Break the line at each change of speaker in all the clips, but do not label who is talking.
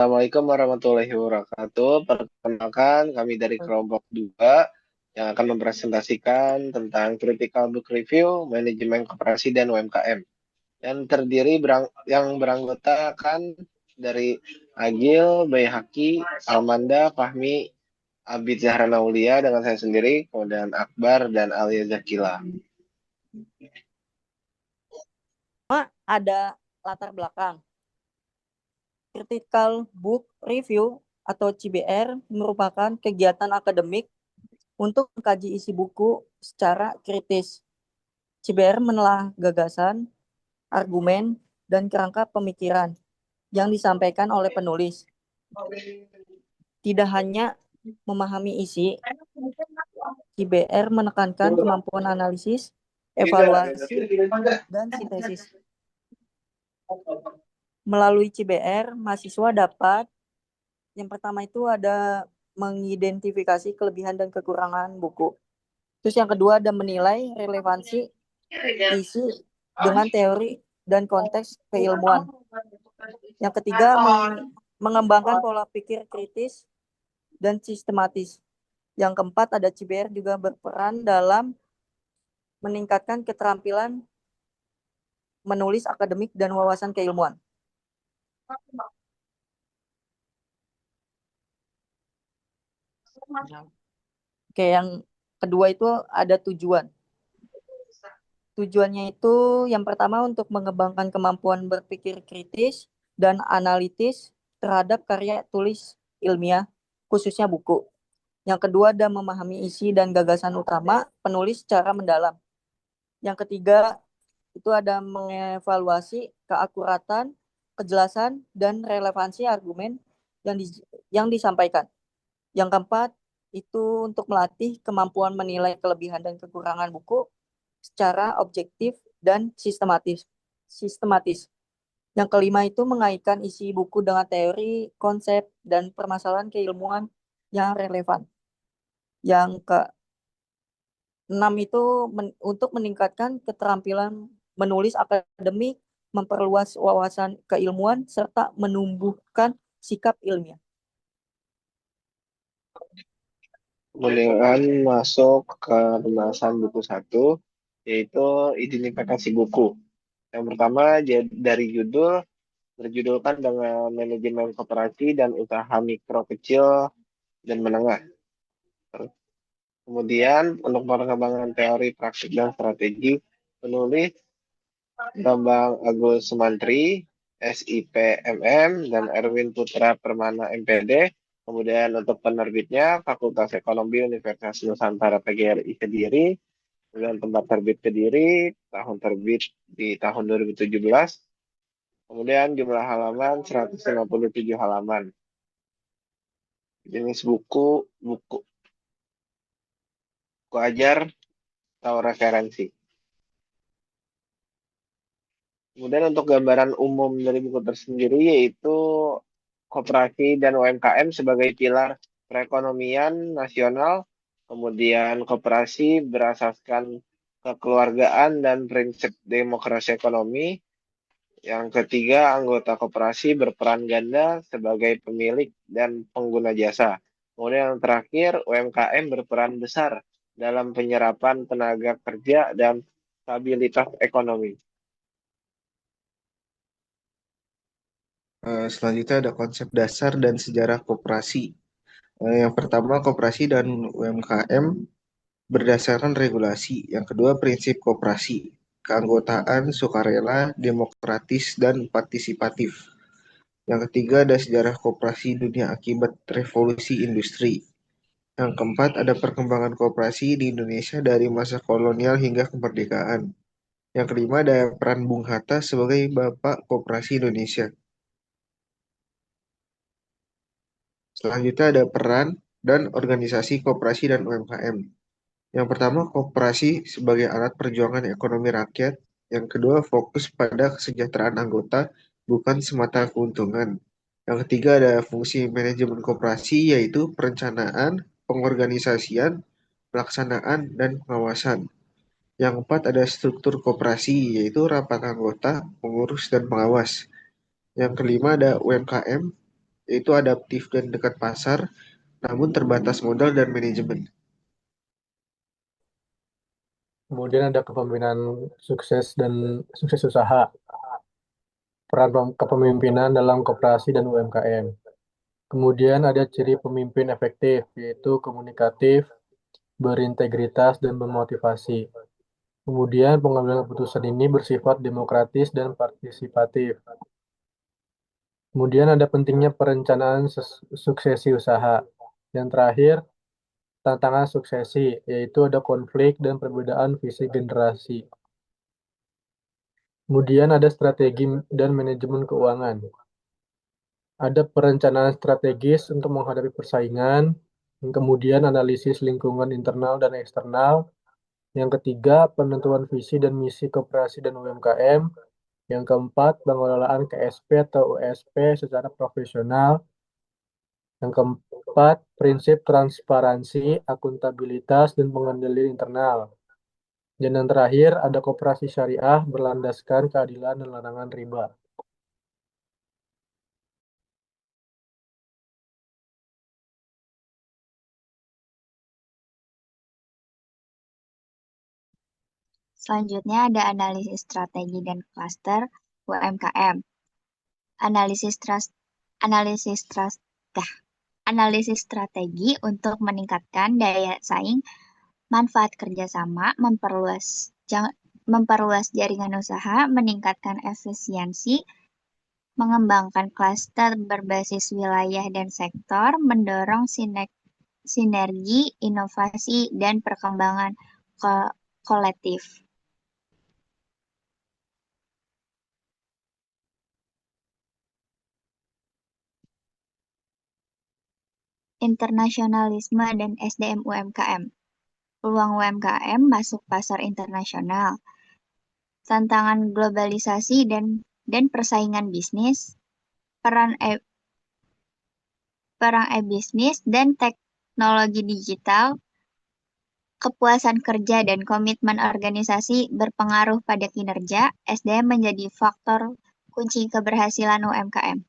Assalamualaikum warahmatullahi wabarakatuh. Perkenalkan, kami dari kelompok 2 yang akan mempresentasikan tentang Critical Book Review, Manajemen Koperasi dan UMKM. Yang terdiri yang beranggotakan dari Agil, Baihaqi, Almanda, Fahmi, Abid Zahra Naulia dengan saya sendiri, kemudian Akbar dan Alia Zakila.
Ada latar belakang. Critical Book Review atau CBR merupakan kegiatan akademik untuk mengkaji isi buku secara kritis. CBR menelaah gagasan, argumen, dan kerangka pemikiran yang disampaikan oleh penulis. Tidak hanya memahami isi, CBR menekankan kemampuan analisis, evaluasi, dan sintesis. Melalui CBR, mahasiswa dapat yang pertama itu ada mengidentifikasi kelebihan dan kekurangan buku. Terus yang kedua ada menilai relevansi isi dengan teori dan konteks keilmuan. Yang ketiga mengembangkan pola pikir kritis dan sistematis. Yang keempat ada CBR juga berperan dalam meningkatkan keterampilan menulis akademik dan wawasan keilmuan. Oke, yang kedua itu ada tujuan. Tujuannya itu yang pertama untuk mengembangkan kemampuan berpikir kritis dan analitis terhadap karya tulis ilmiah, khususnya buku. Yang kedua ada memahami isi dan gagasan utama penulis secara mendalam. Yang ketiga itu ada mengevaluasi keakuratan, kejelasan, dan relevansi argumen yang disampaikan. Yang keempat itu untuk melatih kemampuan menilai kelebihan dan kekurangan buku secara objektif dan sistematis. Yang kelima itu mengaitkan isi buku dengan teori, konsep, dan permasalahan keilmuan yang relevan. Yang keenam itu untuk meningkatkan keterampilan menulis akademik, memperluas wawasan keilmuan, serta menumbuhkan sikap ilmiah.
Kemudian masuk ke pembahasan buku 1, yaitu identifikasi buku. Yang pertama dari judul berjudulkan dengan manajemen koperasi dan usaha mikro kecil dan menengah. Kemudian untuk pengembangan teori praktik dan strategi, penulis Bambang Agus Sumantri, SIPMM, dan Erwin Putra Permana MPD. Kemudian untuk penerbitnya Fakultas Ekonomi Universitas Nusantara PGRI Kediri. Kemudian tempat terbit Kediri, tahun terbit di tahun 2017. Kemudian jumlah halaman 157 halaman. Jenis buku ajar atau referensi. Kemudian untuk gambaran umum dari buku tersendiri yaitu koperasi dan UMKM sebagai pilar perekonomian nasional. Kemudian koperasi berasaskan kekeluargaan dan prinsip demokrasi ekonomi. Yang ketiga, anggota koperasi berperan ganda sebagai pemilik dan pengguna jasa. Kemudian yang terakhir, UMKM berperan besar dalam penyerapan tenaga kerja dan stabilitas ekonomi.
Selanjutnya ada konsep dasar dan sejarah koperasi. Yang pertama, koperasi dan UMKM berdasarkan regulasi. Yang kedua, prinsip koperasi, keanggotaan, sukarela, demokratis, dan partisipatif. Yang ketiga, ada sejarah koperasi dunia akibat revolusi industri. Yang keempat, ada perkembangan koperasi di Indonesia dari masa kolonial hingga kemerdekaan. Yang kelima, ada peran Bung Hatta sebagai Bapak Koperasi Indonesia. Selanjutnya ada peran dan organisasi koperasi dan UMKM. Yang pertama, koperasi sebagai alat perjuangan ekonomi rakyat. Yang kedua, fokus pada kesejahteraan anggota, bukan semata keuntungan. Yang ketiga, ada fungsi manajemen koperasi, yaitu perencanaan, pengorganisasian, pelaksanaan, dan pengawasan. Yang keempat, ada struktur koperasi, yaitu rapat anggota, pengurus, dan pengawas. Yang kelima, ada UMKM, yaitu adaptif dan dekat pasar, namun terbatas modal dan manajemen.
Kemudian ada kepemimpinan sukses dan sukses usaha. Peran kepemimpinan dalam koperasi dan UMKM. Kemudian ada ciri pemimpin efektif, yaitu komunikatif, berintegritas, dan memotivasi. Kemudian pengambilan keputusan ini bersifat demokratis dan partisipatif. Kemudian ada pentingnya perencanaan suksesi usaha. Yang terakhir, tantangan suksesi, yaitu ada konflik dan perbedaan visi generasi. Kemudian ada strategi dan manajemen keuangan. Ada perencanaan strategis untuk menghadapi persaingan, kemudian analisis lingkungan internal dan eksternal. Yang ketiga, penentuan visi dan misi koperasi dan UMKM. Yang keempat, pengelolaan KSP atau USP secara profesional. Yang keempat, prinsip transparansi, akuntabilitas, dan pengendalian internal. Dan yang terakhir, ada koperasi syariah berlandaskan keadilan dan larangan riba.
Selanjutnya ada analisis strategi dan klaster UMKM. Analisis strategi untuk meningkatkan daya saing, manfaat kerjasama, memperluas jaringan usaha, meningkatkan efisiensi, mengembangkan klaster berbasis wilayah dan sektor, mendorong sinergi, inovasi, dan perkembangan kolektif. Internasionalisme dan SDM UMKM. Peluang UMKM masuk pasar internasional. Tantangan globalisasi dan persaingan bisnis. Perang e-bisnis dan teknologi digital. Kepuasan kerja dan komitmen organisasi berpengaruh pada kinerja. SDM menjadi faktor kunci keberhasilan UMKM.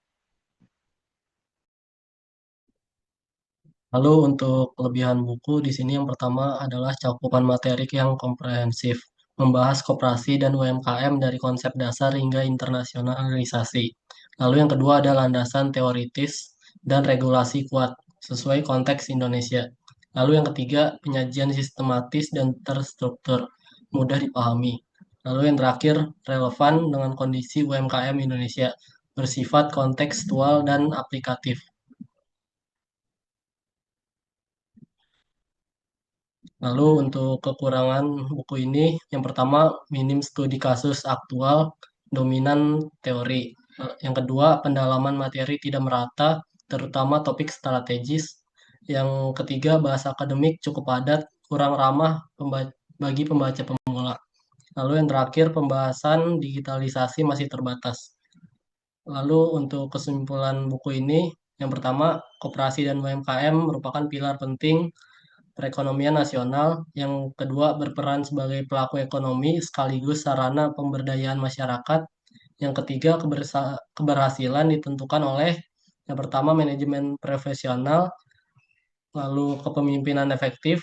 Lalu untuk kelebihan buku di sini yang pertama adalah cakupan materi yang komprehensif, membahas koperasi dan UMKM dari konsep dasar hingga internasionalisasi. Lalu yang kedua ada landasan teoritis dan regulasi kuat sesuai konteks Indonesia. Lalu yang ketiga penyajian sistematis dan terstruktur, mudah dipahami. Lalu yang terakhir relevan dengan kondisi UMKM Indonesia, bersifat kontekstual dan aplikatif. Lalu untuk kekurangan buku ini, yang pertama minim studi kasus aktual, dominan teori. Yang kedua, pendalaman materi tidak merata, terutama topik strategis. Yang ketiga, bahasa akademik cukup padat, kurang ramah bagi pembaca pemula. Lalu yang terakhir, pembahasan digitalisasi masih terbatas. Lalu untuk kesimpulan buku ini, yang pertama, koperasi dan UMKM merupakan pilar penting perekonomian nasional, yang kedua berperan sebagai pelaku ekonomi sekaligus sarana pemberdayaan masyarakat, yang ketiga keberhasilan ditentukan oleh yang pertama manajemen profesional, lalu kepemimpinan efektif,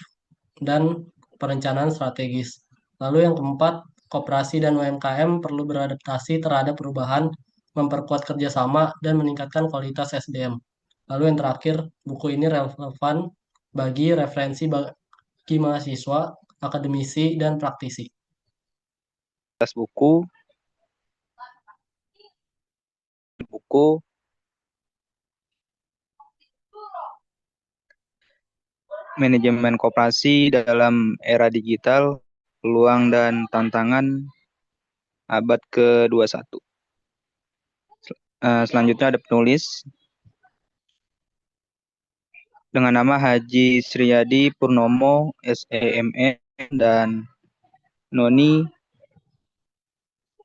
dan perencanaan strategis. Lalu yang keempat, koperasi dan UMKM perlu beradaptasi terhadap perubahan, memperkuat kerjasama, dan meningkatkan kualitas SDM. Lalu yang terakhir, buku ini relevan bagi referensi bagi mahasiswa, akademisi, dan praktisi.
buku manajemen koperasi dalam era digital, peluang dan tantangan abad ke-21. Selanjutnya ada penulis dengan nama Haji Sriyadi Purnomo, SEME, dan Noni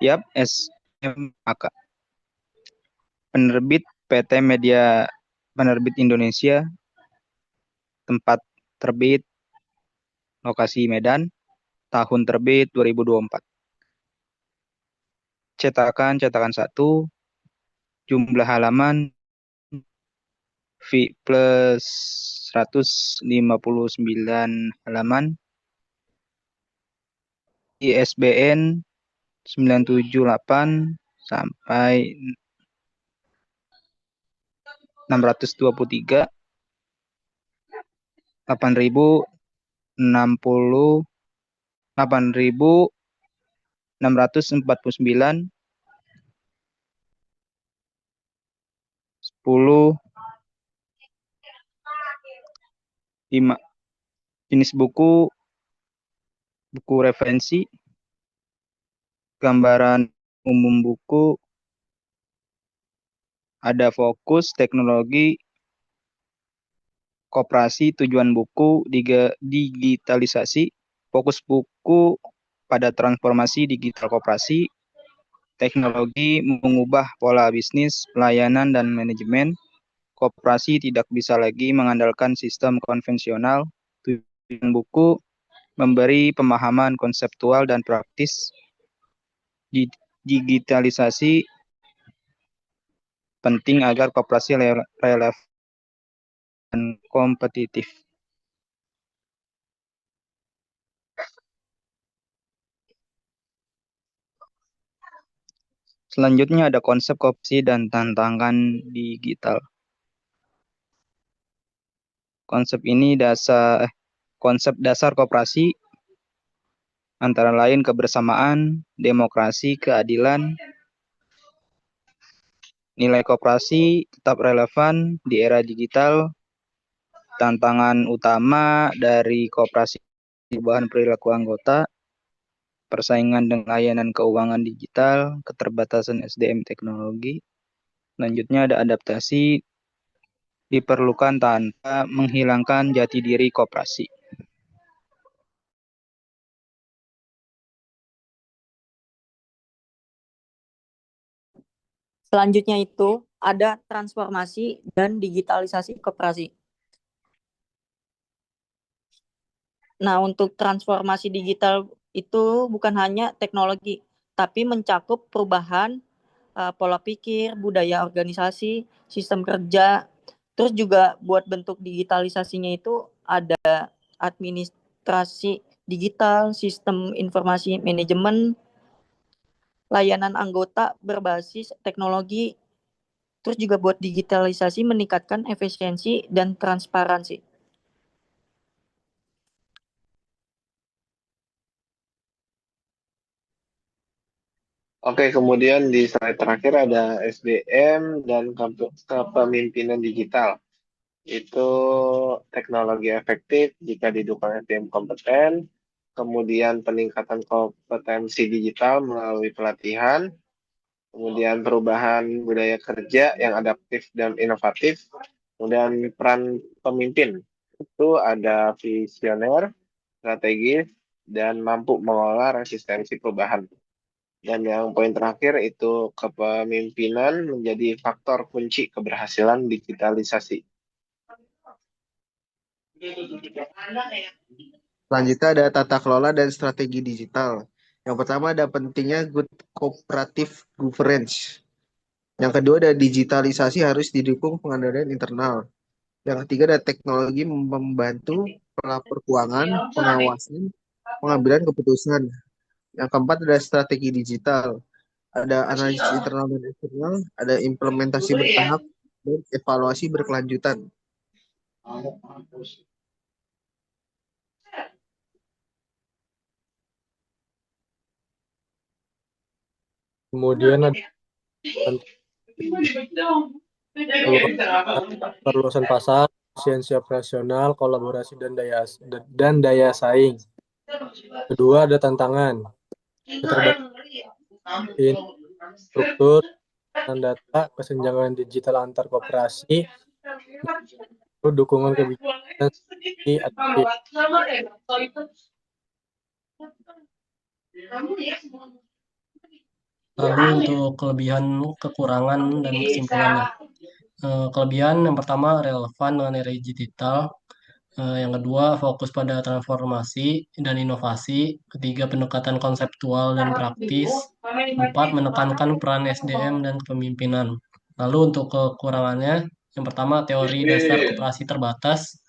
Yap, SMAK. Penerbit PT Media Penerbit Indonesia, tempat terbit lokasi Medan, tahun terbit 2024. Cetakan 1, jumlah halaman plus 159 halaman, ISBN 978 sampai 623, 8.060, 8.649, 10, 5. Jenis buku referensi, gambaran umum buku, ada fokus, teknologi, koperasi, tujuan buku, digitalisasi, fokus buku pada transformasi digital koperasi, teknologi mengubah pola bisnis, pelayanan, dan manajemen. Koperasi tidak bisa lagi mengandalkan sistem konvensional. Tujuan buku memberi pemahaman konseptual dan praktis. Digitalisasi penting agar koperasi relevan dan kompetitif. Selanjutnya ada konsep koperasi dan tantangan digital. Konsep dasar koperasi antara lain kebersamaan, demokrasi, keadilan. Nilai koperasi tetap relevan di era digital. Tantangan utama dari koperasi perubahan perilaku anggota, persaingan dengan layanan keuangan digital, keterbatasan SDM teknologi. Selanjutnya ada adaptasi diperlukan tanpa menghilangkan jati diri koperasi.
Selanjutnya itu ada transformasi dan digitalisasi koperasi. Nah, untuk transformasi digital itu bukan hanya teknologi, tapi mencakup perubahan pola pikir, budaya organisasi, sistem kerja. Terus juga buat bentuk digitalisasinya itu ada administrasi digital, sistem informasi manajemen, layanan anggota berbasis teknologi. Terus juga buat digitalisasi meningkatkan efisiensi dan transparansi.
Oke, kemudian di slide terakhir ada SDM dan kepemimpinan digital. Itu teknologi efektif jika didukung SDM kompeten, kemudian peningkatan kompetensi digital melalui pelatihan, kemudian perubahan budaya kerja yang adaptif dan inovatif, kemudian peran pemimpin. Itu ada visioner, strategis, dan mampu mengolah resistensi perubahan. Dan yang poin terakhir itu kepemimpinan menjadi faktor kunci keberhasilan digitalisasi.
Selanjutnya ada tata kelola dan strategi digital. Yang pertama ada pentingnya good cooperative governance. Yang kedua ada digitalisasi harus didukung pengendalian internal. Yang ketiga ada teknologi membantu pelapor keuangan, pengawasan, pengambilan keputusan. Yang keempat ada strategi digital. Ada analisis internal dan eksternal, ada implementasi bertahap, dan evaluasi berkelanjutan.
Kemudian ada perluasan pasar, efisiensi operasional, kolaborasi dan daya saing. Kedua ada tantangan, keterbatasan struktur dan data, kesenjangan digital antar koperasi, dukungan kebijakan
Lalu untuk kelebihan, kekurangan, dan kesimpulannya. Kelebihan yang pertama relevan dengan era digital. Yang kedua fokus pada transformasi dan inovasi. Ketiga pendekatan konseptual dan praktis. Empat menekankan peran SDM dan kepemimpinan. Lalu untuk kekurangannya Yang pertama, teori dasar koperasi terbatas.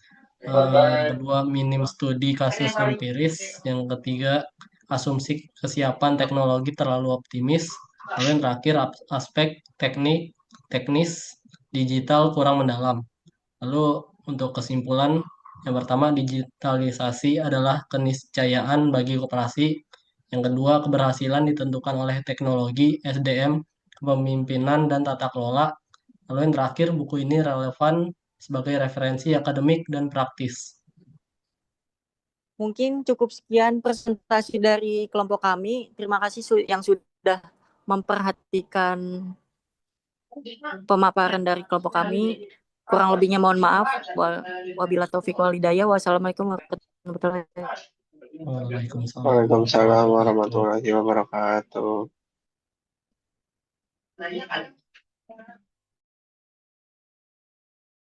Yang kedua, minim studi kasus empiris. Yang ketiga, asumsi kesiapan teknologi terlalu optimis. Lalu yang terakhir, aspek teknis digital kurang mendalam. Lalu untuk kesimpulan, yang pertama, digitalisasi adalah keniscayaan bagi koperasi. Yang kedua, keberhasilan ditentukan oleh teknologi, SDM, kepemimpinan, dan tata kelola. Lalu yang terakhir, buku ini relevan sebagai referensi akademik dan praktis.
Mungkin cukup sekian presentasi dari kelompok kami. Terima kasih yang sudah memperhatikan pemaparan dari kelompok kami. Kurang lebihnya mohon maaf. Wabillahi taufiq wal hidayah. Wassalamualaikum warahmatullahi wabarakatuh.
Waalaikumsalam.
Waalaikumsalam warahmatullahi wabarakatuh.